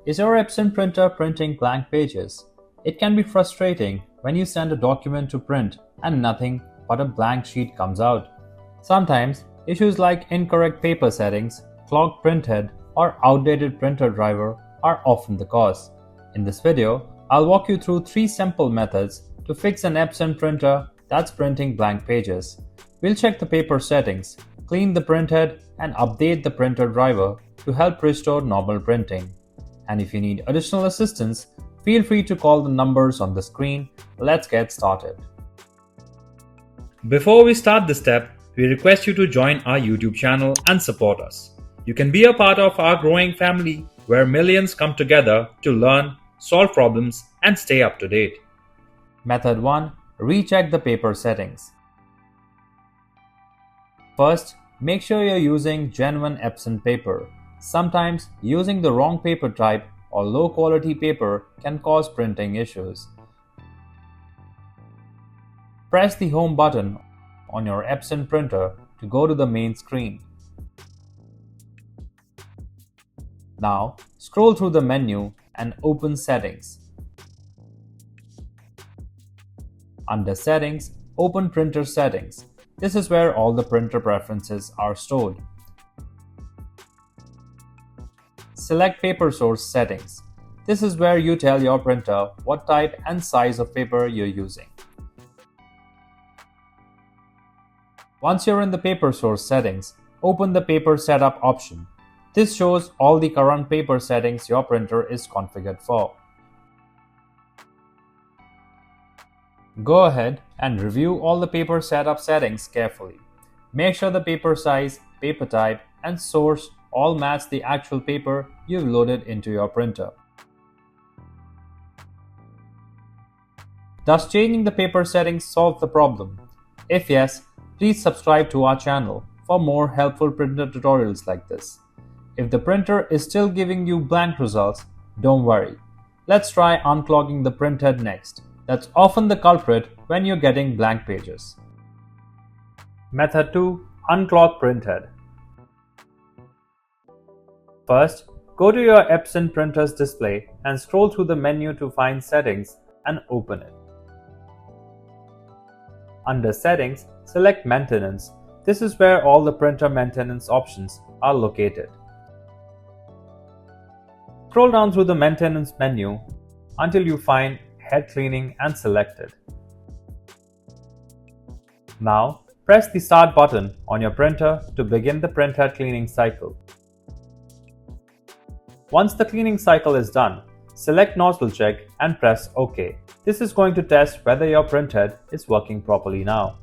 Is your Epson printer printing blank pages? It can be frustrating when you send a document to print and nothing but a blank sheet comes out. Sometimes, issues like incorrect paper settings, clogged printhead, or outdated printer driver are often the cause. In this video, I'll walk you through 3 simple methods to fix an Epson printer that's printing blank pages. We'll check the paper settings, clean the printhead, and update the printer driver to help restore normal printing. And if you need additional assistance, feel free to call the numbers on the screen. Let's get started. Before we start this step, we request you to join our YouTube channel and support us. You can be a part of our growing family where millions come together to learn, solve problems, and stay up to date. Method 1. Recheck the paper settings. First, make sure you're using genuine Epson paper. Sometimes, using the wrong paper type or low quality paper can cause printing issues. Press the Home button on your Epson printer to go to the main screen. Now, scroll through the menu and open Settings. Under Settings, open Printer Settings. This is where all the printer preferences are stored. Select Paper Source Settings. This is where you tell your printer what type and size of paper you're using. Once you're in the Paper Source settings, open the Paper Setup option. This shows all the current paper settings your printer is configured for. Go ahead and review all the paper setup settings carefully. Make sure the paper size, paper type, and source all match the actual paper you've loaded into your printer. Does changing the paper settings solve the problem? If yes, please subscribe to our channel for more helpful printer tutorials like this. If the printer is still giving you blank results, don't worry. Let's try unclogging the printhead next. That's often the culprit when you're getting blank pages. Method 2. Unclog printhead. First, go to your Epson printer's display and scroll through the menu to find Settings and open it. Under Settings, select Maintenance. This is where all the printer maintenance options are located. Scroll down through the Maintenance menu until you find Head Cleaning and select it. Now, press the Start button on your printer to begin the printhead cleaning cycle. Once the cleaning cycle is done, select Nozzle Check and press OK. This is going to test whether your printhead is working properly now.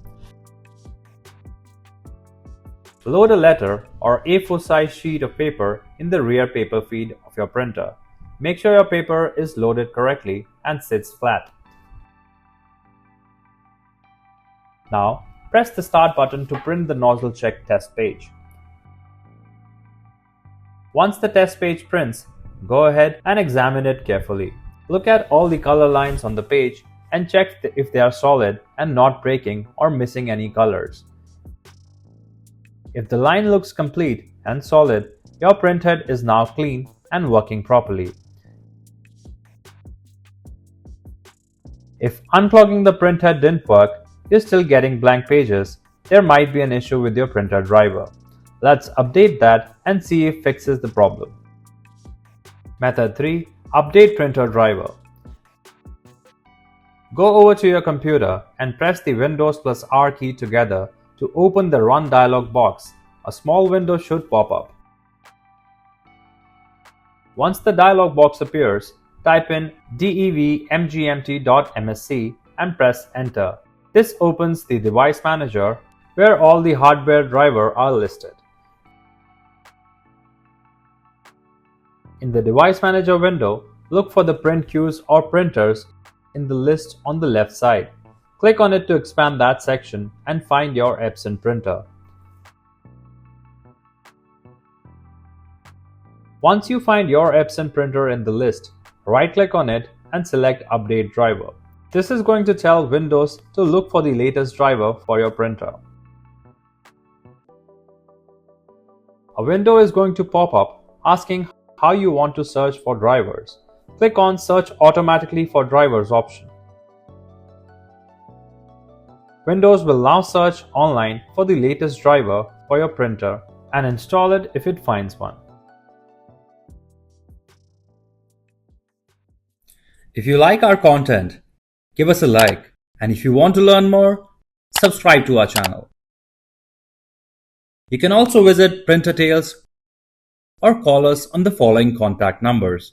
Load a letter or A4 size sheet of paper in the rear paper feed of your printer. Make sure your paper is loaded correctly and sits flat. Now, press the Start button to print the Nozzle Check test page. Once the test page prints, go ahead and examine it carefully. Look at all the color lines on the page and check if they are solid and not breaking or missing any colors. If the line looks complete and solid, your printhead is now clean and working properly. If unclogging the printhead didn't work, you're still getting blank pages, there might be an issue with your printer driver. Let's update that and see if it fixes the problem. Method 3. Update printer driver. Go over to your computer and press the Windows plus R key together to open the Run dialog box. A small window should pop up. Once the dialog box appears, type in devmgmt.msc and press Enter. This opens the Device Manager where all the hardware drivers are listed. In the Device Manager window, look for the print queues or printers in the list on the left side. Click on it to expand that section and find your Epson printer. Once you find your Epson printer in the list, right-click on it and select Update Driver. This is going to tell Windows to look for the latest driver for your printer. A window is going to pop up asking how you want to search for drivers. Click on Search Automatically for Drivers option. Windows will now search online for the latest driver for your printer and install it if it finds one. If you like our content, give us a like, and if you want to learn more, subscribe to our channel. You can also visit Printer Tales or call us on the following contact numbers.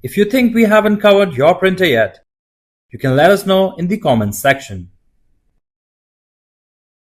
If you think we haven't covered your printer yet, you can let us know in the comments section.